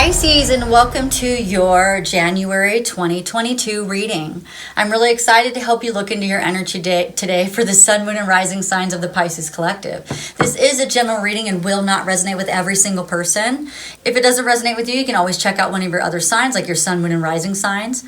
Pisces, and welcome to your January 2022 reading. I'm really excited to help you look into your energy today for the sun, moon, and rising signs of the Pisces collective. This is a general reading and will not resonate with every single person. If it doesn't resonate with you, you can always check out one of your other signs, like your sun, moon, and rising signs.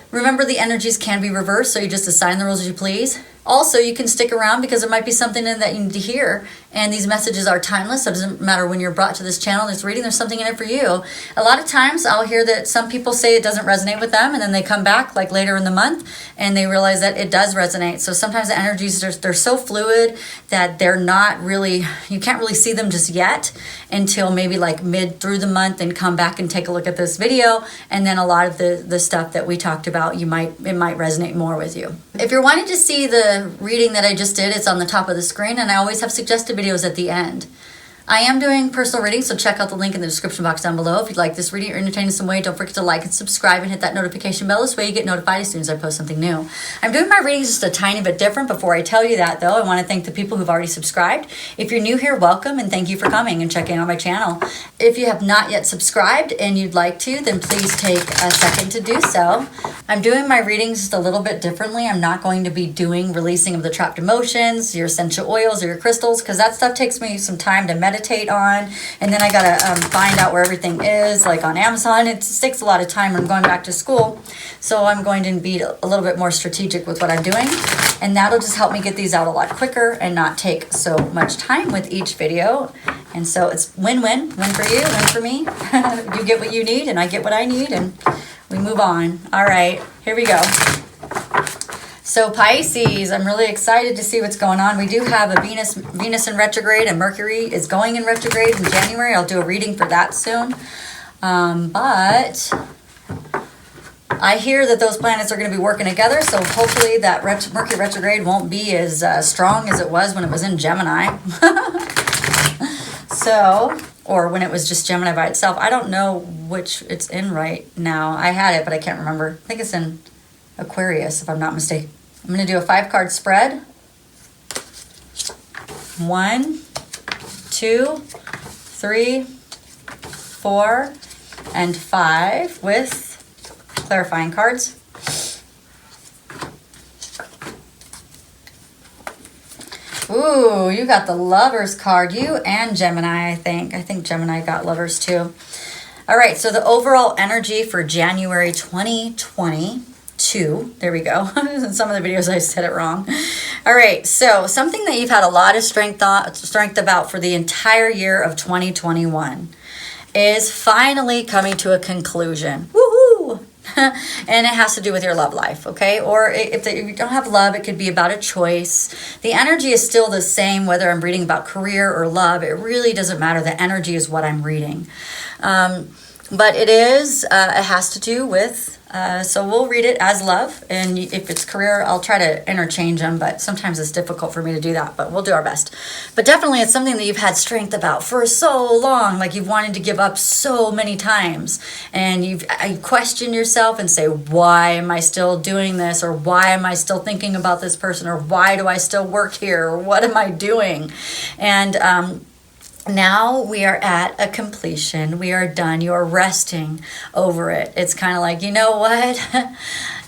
Remember, the energies can be reversed, so you just assign the rules as you please. Also, you can stick around because there might be something in that you need to hear. And these messages are timeless. It doesn't matter when you're brought to this channel, this reading, there's something in it for you. A lot of times I'll hear that some people say it doesn't resonate with them, and then they come back like later in the month and they realize that it does resonate. So sometimes the energies, they're so fluid that they're not really, you can't really see them just yet until maybe like mid through the month, and come back and take a look at this video. And then a lot of the stuff that we talked about, it might resonate more with you. If you're wanting to see the reading that I just did, it's on the top of the screen, and I always have suggested videos at the end. I am doing personal readings, so check out the link in the description box down below. If you'd like this reading or entertained in some way, don't forget to like and subscribe and hit that notification bell. This way you get notified as soon as I post something new. I'm doing my readings just a tiny bit different. Before I tell you that, though, I want to thank the people who've already subscribed. If you're new here, welcome, and thank you for coming and checking out my channel. If you have not yet subscribed and you'd like to, then please take a second to do so. I'm doing my readings just a little bit differently. I'm not going to be doing releasing of the trapped emotions, your essential oils, or your crystals, because that stuff takes me some time to meditate on. And then I gotta find out where everything is, like on Amazon. It takes a lot of time. I'm going back to school, so I'm going to be a little bit more strategic with what I'm doing, and that'll just help me get these out a lot quicker and not take so much time with each video. And so it's win-win, win for you, win for me. You get what you need, and I get what I need, and we move on. All right, here we go. So Pisces, I'm really excited to see what's going on. We do have a Venus in retrograde, and Mercury is going in retrograde in January. I'll do a reading for that soon. But I hear that those planets are going to be working together, so hopefully that Mercury retrograde won't be as strong as it was when it was in Gemini. So, or when it was just Gemini by itself. I don't know which it's in right now. I had it, but I can't remember. I think it's in Aquarius, if I'm not mistaken. I'm going to do a 5-card spread. 1, 2, 3, 4, and 5 with clarifying cards. Ooh, you got the Lovers card. You and Gemini, I think. I think Gemini got Lovers too. All right, so the overall energy for January 2022. There we go. In some of the videos I said it wrong. All right, so something that you've had a lot of strength about for the entire year of 2021 is finally coming to a conclusion. Woohoo! And it has to do with your love life, okay? Or if you don't have love, it could be about a choice. The energy is still the same, whether I'm reading about career or love. It really doesn't matter. The energy is what I'm reading. But it has to do with, so we'll read it as love. And if it's career, I'll try to interchange them, but sometimes it's difficult for me to do that, but we'll do our best. But definitely it's something that you've had strength about for so long, like you've wanted to give up so many times. And you question yourself and say, why am I still doing this? Or why am I still thinking about this person? Or why do I still work here? Or what am I doing? And, now we are at a completion. We are done. You are resting over it. It's kind of like, you know what?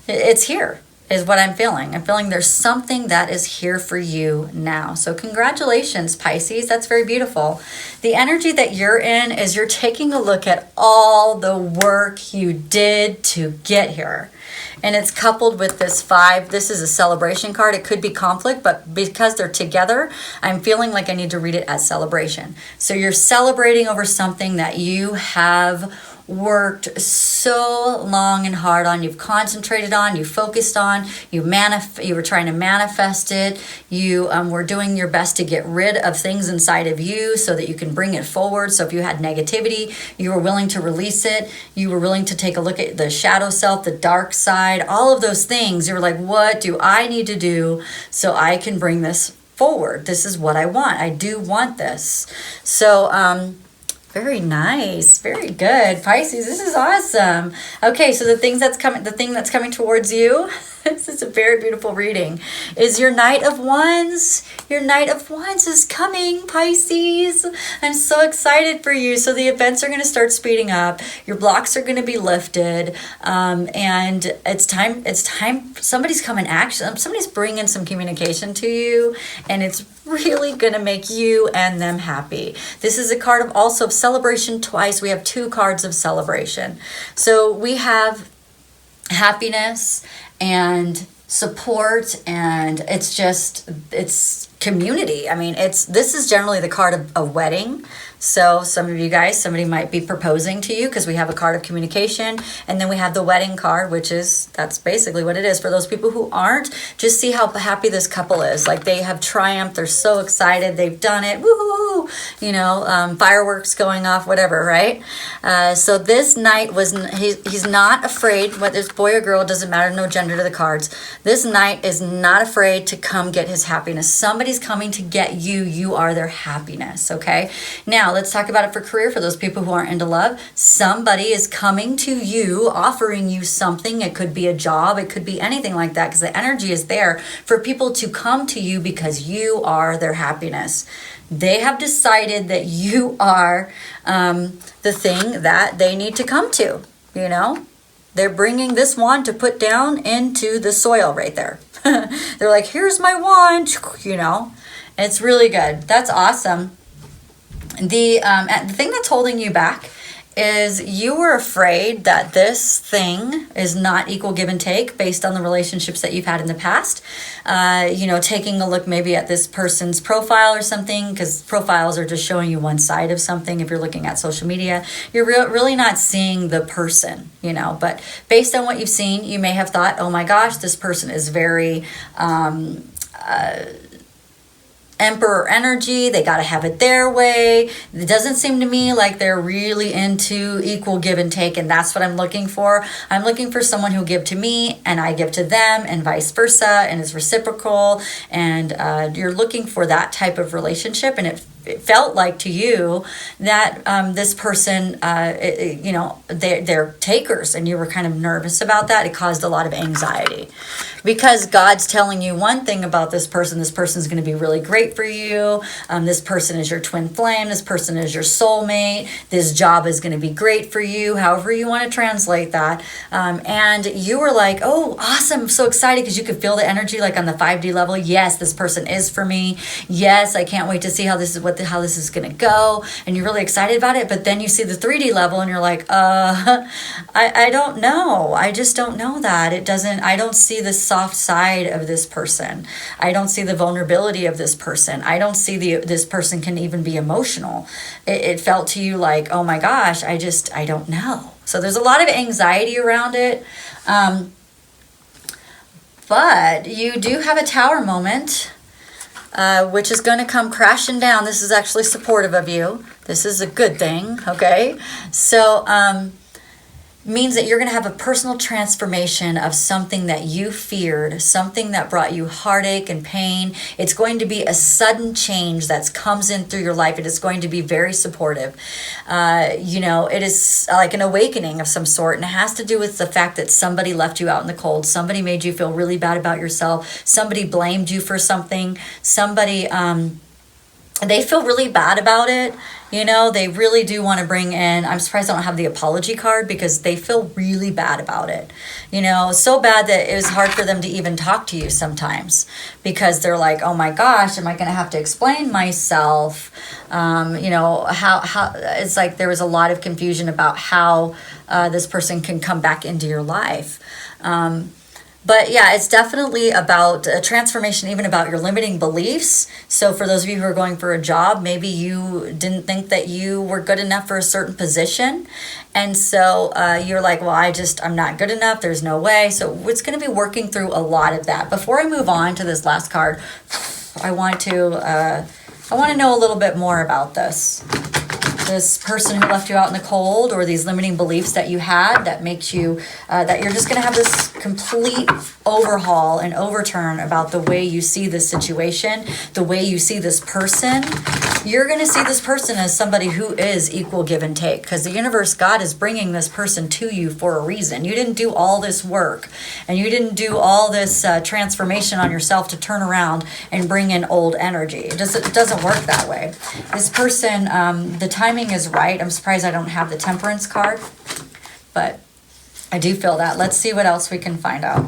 It's here is what I'm feeling. I'm feeling there's something that is here for you now. So congratulations, Pisces. That's very beautiful. The energy that you're in is you're taking a look at all the work you did to get here. And it's coupled with this 5. This is a celebration card. It could be conflict, but because they're together, I'm feeling like I need to read it as celebration. So you're celebrating over something that you have worked so long and hard on. You've concentrated on, you focused on, you were trying to manifest it. You were doing your best to get rid of things inside of you so that you can bring it forward. So if you had negativity, you were willing to release it. You were willing to take a look at the shadow self, the dark side, all of those things. You were like, what do I need to do so I can bring this forward? This is what I want. I do want this. So, very nice. Very good. Pisces, this is awesome. Okay, so the thing that's coming towards you This is a very beautiful reading. Is your Knight of Wands. Your Knight of Wands is coming, Pisces. I'm so excited for you. So the events are going to start speeding up. Your blocks are going to be lifted. And it's time. Somebody's coming action. Somebody's bringing some communication to you. And it's really going to make you and them happy. This is a card of also celebration twice. We have 2 cards of celebration. So we have happiness and support, and it's community. I mean, this is generally the card of a wedding. So some of you guys, somebody might be proposing to you, because we have a card of communication, and then we have the wedding card, that's basically what it is. For those people who aren't, just see how happy this couple is. Like, they have triumphed, they're so excited, they've done it, woohoo, fireworks going off, whatever, right? So this knight he's not afraid, whether it's boy or girl, it doesn't matter, no gender to the cards. This knight is not afraid to come get his happiness. Somebody's coming to get you. You are their happiness, okay? Now, let's talk about it for career. For those people who aren't into love, somebody is coming to you, offering you something. It could be a job. It could be anything like that, because the energy is there for people to come to you because you are their happiness. They have decided that you are the thing that they need to come to, They're bringing this wand to put down into the soil right there. They're like, here's my wand, It's really good. That's awesome. The thing that's holding you back is you were afraid that this thing is not equal give and take based on the relationships that you've had in the past. Taking a look maybe at this person's profile or something, because profiles are just showing you one side of something. If you're looking at social media, you're really not seeing the person, but based on what you've seen, you may have thought, oh my gosh, this person is very Emperor energy. They got to have it their way. It doesn't seem to me like they're really into equal give and take, and that's what I'm looking for. I'm looking for someone who'll give to me and I give to them, and vice versa, and it's reciprocal, and you're looking for that type of relationship. And it felt like to you that this person, they're takers, and you were kind of nervous about that. It caused a lot of anxiety, because God's telling you one thing about this person. This person's going to be really great for you. This person is your twin flame. This person is your soulmate. This job is going to be great for you, however you want to translate that. And you were like, oh, awesome. I'm so excited, because you could feel the energy like on the 5D level. Yes, this person is for me. Yes, I can't wait to see how this is going to go. And you're really excited about it. But then you see the 3D level and you're like, I don't know. I just don't know that. I don't see the soft side of this person. I don't see the vulnerability of this person. I don't see this person can even be emotional. It felt to you like, oh my gosh, I don't know. So there's a lot of anxiety around it. But you do have a tower moment, which is going to come crashing down. This is actually supportive of you. This is a good thing, okay? So, means that you're going to have a personal transformation of something that you feared, something that brought you heartache and pain. It's going to be a sudden change that comes in through your life. It is going to be very supportive. It is like an awakening of some sort, and it has to do with the fact that somebody left you out in the cold. Somebody made you feel really bad about yourself. Somebody blamed you for something. Somebody, they feel really bad about it. They really do want to bring in, I'm surprised I don't have the apology card, because they feel really bad about it. So bad that it was hard for them to even talk to you sometimes, because they're like, oh my gosh, am I going to have to explain myself? How it's like there was a lot of confusion about how this person can come back into your life. But yeah, it's definitely about a transformation, even about your limiting beliefs. So for those of you who are going for a job, maybe you didn't think that you were good enough for a certain position. And so you're like, well, I'm not good enough. There's no way. So it's going to be working through a lot of that. Before I move on to this last card, I want to know a little bit more about this. this person who left you out in the cold, or these limiting beliefs that you had that makes you, that you're just going to have this complete overhaul and overturn about the way you see this situation, the way you see this person. You're going to see this person as somebody who is equal give and take, because the universe, God, is bringing this person to you for a reason. You didn't do all this work, and you didn't do all this transformation on yourself to turn around and bring in old energy. It doesn't work that way. This person, the timing is right. I'm surprised I don't have the Temperance card, but I do feel that. Let's see what else we can find out.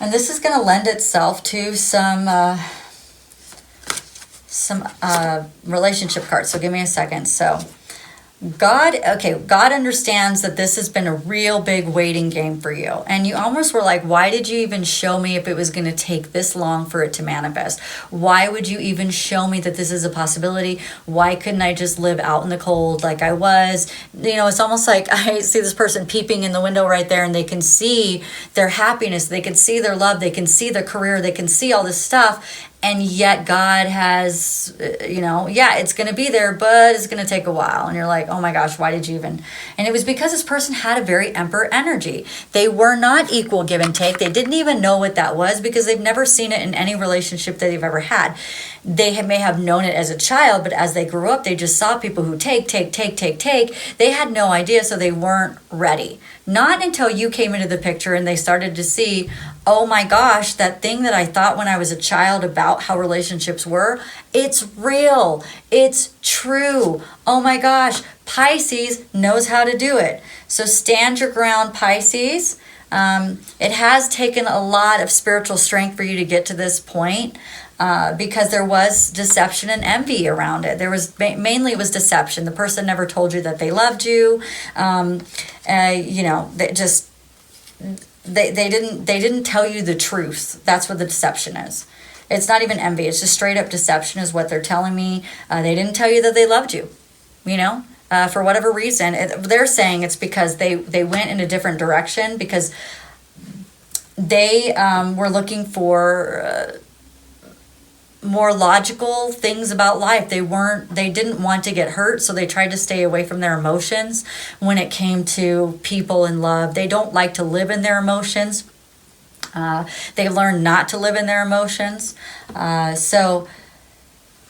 And this is going to lend itself to some relationship cards. So give me a second. So God understands that this has been a real big waiting game for you. And you almost were like, why did you even show me if it was going to take this long for it to manifest? Why would you even show me that this is a possibility? Why couldn't I just live out in the cold like I was? You know, it's almost like I see this person peeping in the window right there, and they can see their happiness. They can see their love. They can see their career. They can see all this stuff. And yet God has, it's going to be there, but it's going to take a while. And you're like, oh my gosh, why did you even? And it was because this person had a very Emperor energy. They were not equal give and take. They didn't even know what that was, because they've never seen it in any relationship that they've ever had. They may have known it as a child, but as they grew up, they just saw people who take. They had no idea, so they weren't ready. Not until you came into the picture and they started to see, oh my gosh, that thing that I thought when I was a child about how relationships were, it's real. It's true. Oh my gosh, Pisces knows how to do it. So stand your ground, Pisces. It has taken a lot of spiritual strength for you to get to this point. Because there was deception and envy around it. There was mainly it was deception. The person never told you that they loved you. They didn't tell you the truth. That's what the deception is. It's not even envy. It's just straight up deception is what they're telling me. They didn't tell you that they loved you. For whatever reason, they're saying it's because they went in a different direction, because they were looking for more logical things about life. They didn't want to get hurt, so they tried to stay away from their emotions when it came to people and love. They don't like to live in their emotions. They learned not to live in their emotions. So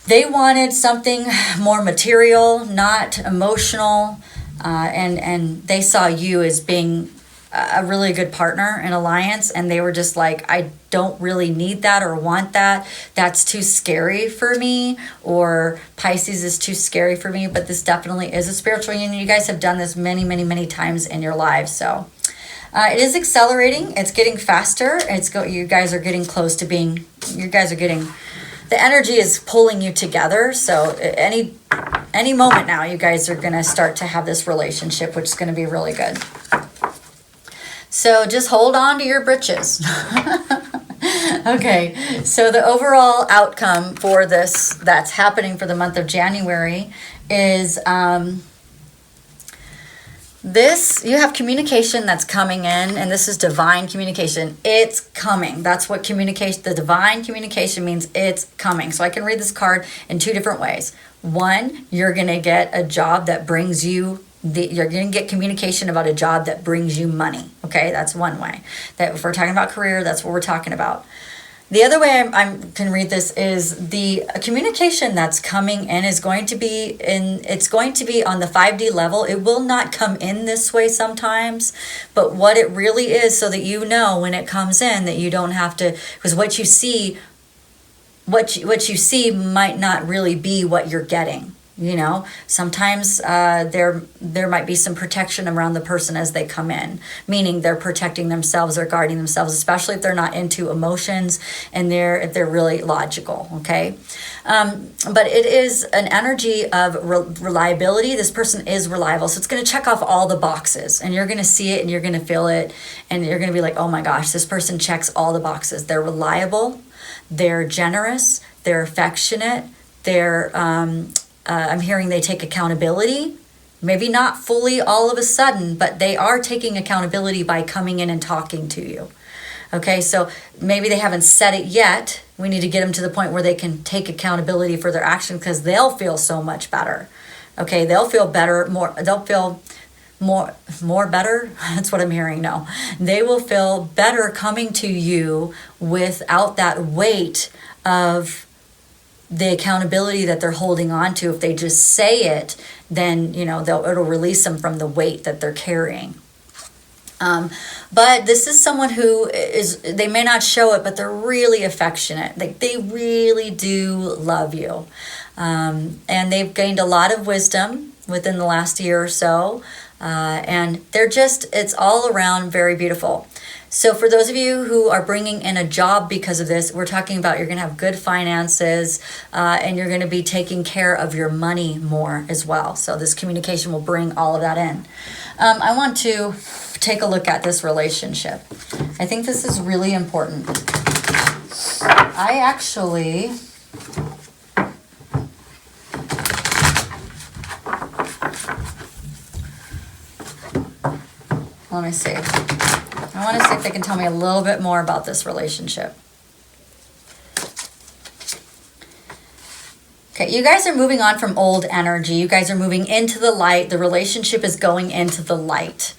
they wanted something more material, not emotional, and they saw you as being a really good partner in alliance, and they were just like, I don't really need that or want that. That's too scary for me, or Pisces is too scary for me. But this definitely is a spiritual union. You guys have done this many, many, many times in your lives. So it is accelerating. It's getting faster. You guys are getting close to being. You guys are getting. The energy is pulling you together. So any moment now, you guys are going to start to have this relationship, which is going to be really good. So just hold on to your britches. Okay, so the overall outcome for this that's happening for the month of January is you have communication that's coming in, and this is divine communication. It's coming. That's what the divine communication means. It's coming. So I can read this card in two different ways. One, you're going to get a job that brings you you're going to get communication about a job that brings you money. Okay, that's one way. That if we're talking about career, that's what we're talking about. The other way I can read this is the communication that's coming in is going to be it's going to be on the 5D level. It will not come in this way sometimes, but what it really is, so that you know when it comes in that you don't have to, because what you see might not really be what you're getting. Sometimes there might be some protection around the person as they come in, meaning they're protecting themselves or guarding themselves, especially if they're not into emotions and if they're really logical, okay? But it is an energy of reliability. This person is reliable, so it's going to check off all the boxes, and you're going to see it and you're going to feel it, and you're going to be like, oh my gosh, this person checks all the boxes. They're reliable, they're generous, they're affectionate, they're I'm hearing they take accountability, maybe not fully all of a sudden, but they are taking accountability by coming in and talking to you. Okay, so maybe they haven't said it yet. We need to get them to the point where they can take accountability for their actions, because they'll feel so much better. Okay, they'll feel better, they'll feel more better. That's what I'm hearing. No, they will feel better coming to you without that weight of the accountability that they're holding on to. If they just say it, then, you know, it'll release them from the weight that they're carrying. But this is someone who they may not show it, but they're really affectionate. They really do love you. And they've gained a lot of wisdom within the last year or so. And it's all around very beautiful. So for those of you who are bringing in a job because of this, we're talking about you're going to have good finances, and you're going to be taking care of your money more as well. So this communication will bring all of that in. I want to take a look at this relationship. I think this is really important. Let me see. I want to see if they can tell me a little bit more about this relationship. Okay, you guys are moving on from old energy. You guys are moving into the light. The relationship is going into the light.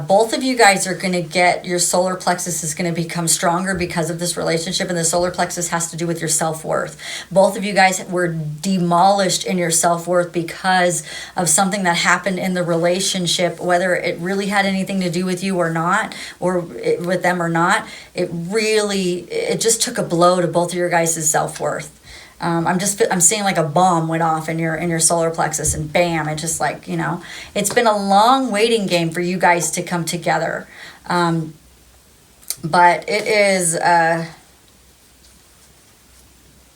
Both of you guys are going to get, your solar plexus is going to become stronger because of this relationship, and the solar plexus has to do with your self-worth. Both of you guys were demolished in your self-worth because of something that happened in the relationship, whether it really had anything to do with you or not, or with them or not. It just took a blow to both of your guys' self-worth. I'm seeing like a bomb went off in your solar plexus, and bam, it just, like, you know, it's been a long waiting game for you guys to come together. But it is,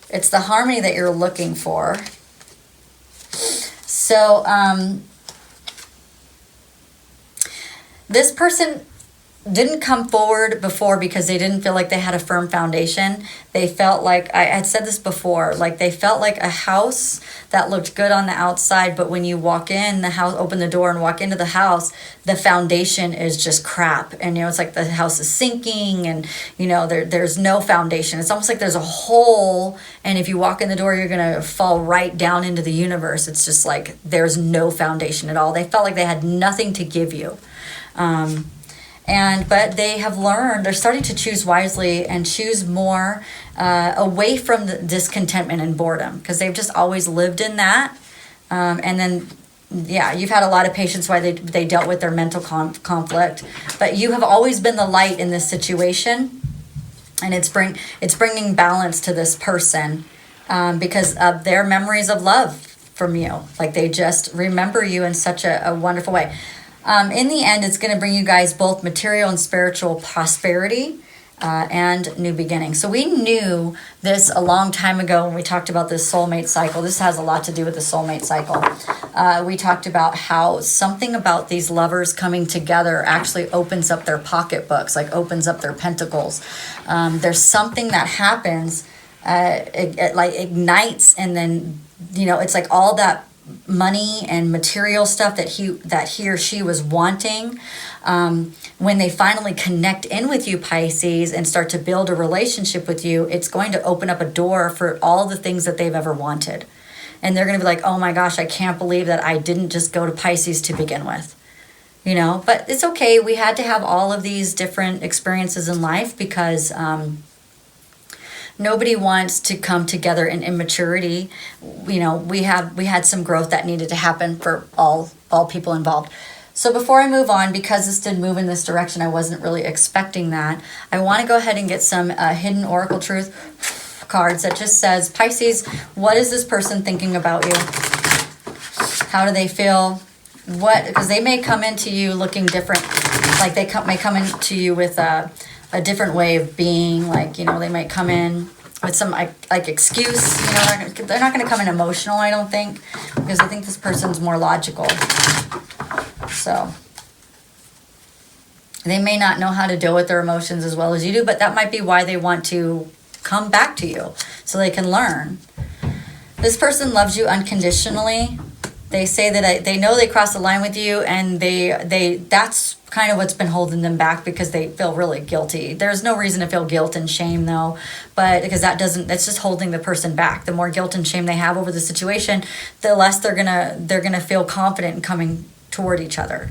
it's the harmony that you're looking for. So, this person didn't come forward before because they didn't feel like they had a firm foundation. They felt like, I had said this before, like they felt like a house that looked good on the outside, but when you walk in the house, open the door and walk into the house, the foundation is just crap. And, you know, it's like the house is sinking, and, you know, there's no foundation. It's almost like there's a hole, and if you walk in the door, you're going to fall right down into the universe. It's just like there's no foundation at all. They felt like they had nothing to give you. But they have learned, they're starting to choose wisely and choose more away from the discontentment and boredom, because they've just always lived in that. And then, yeah, you've had a lot of patience while they dealt with their mental conflict, but you have always been the light in this situation, and it's bringing balance to this person because of their memories of love from you. Like, they just remember you in such a wonderful way. In the end, it's going to bring you guys both material and spiritual prosperity and new beginnings. So we knew this a long time ago when we talked about this soulmate cycle. This has a lot to do with the soulmate cycle. We talked about how something about these lovers coming together actually opens up their pocketbooks, like opens up their pentacles. There's something that happens, it like ignites, and then, you know, it's like all that money and material stuff that he or she was wanting, when they finally connect in with you, Pisces, and start to build a relationship with you, it's going to open up a door for all the things that they've ever wanted. And they're going to be like, oh my gosh, I can't believe that I didn't just go to Pisces to begin with. You know, but it's okay. We had to have all of these different experiences in life because nobody wants to come together in immaturity. You know, we had some growth that needed to happen for all people involved. So before I move on, because this did move in this direction, I wasn't really expecting that. I want to go ahead and get some hidden oracle truth cards that just says, Pisces, what is this person thinking about you? How do they feel? Because they may come into you looking different. Like they may come into you with a different way of being. Like, you know, they might come in with some like excuse. You know, they're not going to come in emotional, I don't think, because I think this person's more logical. So they may not know how to deal with their emotions as well as you do, but that might be why they want to come back to you, so they can learn. This person loves you unconditionally. They say that they know they crossed the line with you, and that's kind of what's been holding them back, because they feel really guilty. There's no reason to feel guilt and shame though, but because that's just holding the person back. The more guilt and shame they have over the situation, the less they're gonna feel confident in coming toward each other.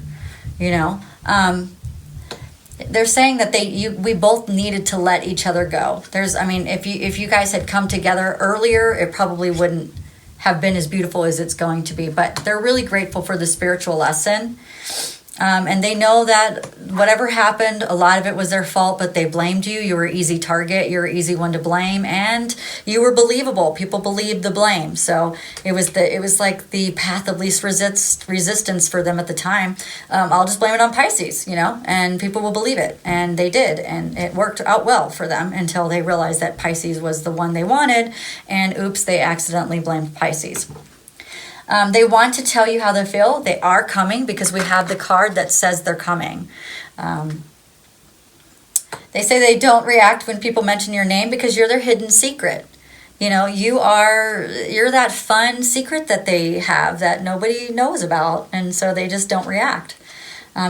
You know, they're saying that we both needed to let each other go. If you guys had come together earlier, it probably wouldn't have been as beautiful as it's going to be. But they're really grateful for the spiritual lesson. And they know that whatever happened, a lot of it was their fault, but they blamed you. You were an easy target. You were an easy one to blame, and you were believable. People believed the blame. So it was like the path of least resistance for them at the time. I'll just blame it on Pisces, you know, and people will believe it. And they did, and it worked out well for them until they realized that Pisces was the one they wanted, and oops, they accidentally blamed Pisces. They want to tell you how they feel. They are coming, because we have the card that says they're coming. They say they don't react when people mention your name because you're their hidden secret. You know, you're that fun secret that they have that nobody knows about, and so they just don't react.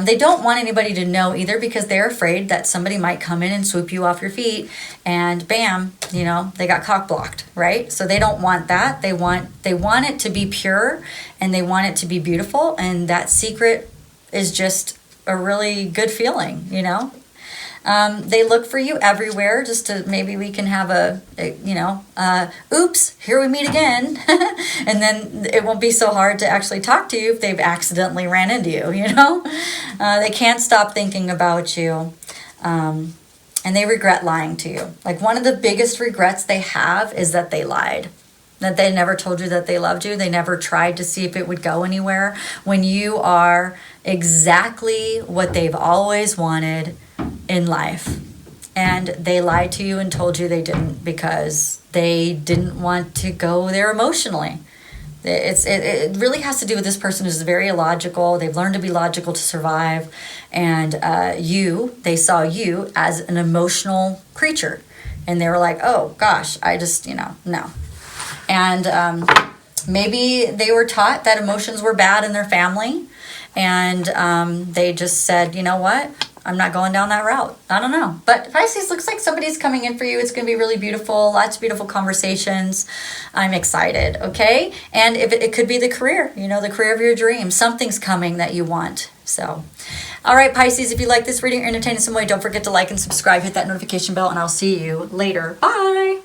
They don't want anybody to know either, because they're afraid that somebody might come in and swoop you off your feet, and bam, you know, they got cock blocked, right? So they don't want that. They want it to be pure, and they want it to be beautiful, and that secret is just a really good feeling, you know? They look for you everywhere, just to maybe we can have oops, here we meet again. And then it won't be so hard to actually talk to you if they've accidentally ran into you, you know? They can't stop thinking about you. And they regret lying to you. Like, one of the biggest regrets they have is that they lied. That they never told you that they loved you. They never tried to see if it would go anywhere. When you are exactly what they've always wanted in life, and they lied to you and told you they didn't because they didn't want to go there emotionally. It really has to do with this person who's very illogical. They've learned to be logical to survive, and they saw you as an emotional creature, and they were like, oh gosh, I just, no. And maybe they were taught that emotions were bad in their family, and they just said, you know what? I'm not going down that route. I don't know. But Pisces, looks like somebody's coming in for you. It's going to be really beautiful. Lots of beautiful conversations. I'm excited, okay? And if it could be the career, the career of your dreams. Something's coming that you want. So, all right, Pisces, if you like this reading or entertained in some way, don't forget to like and subscribe. Hit that notification bell, and I'll see you later. Bye.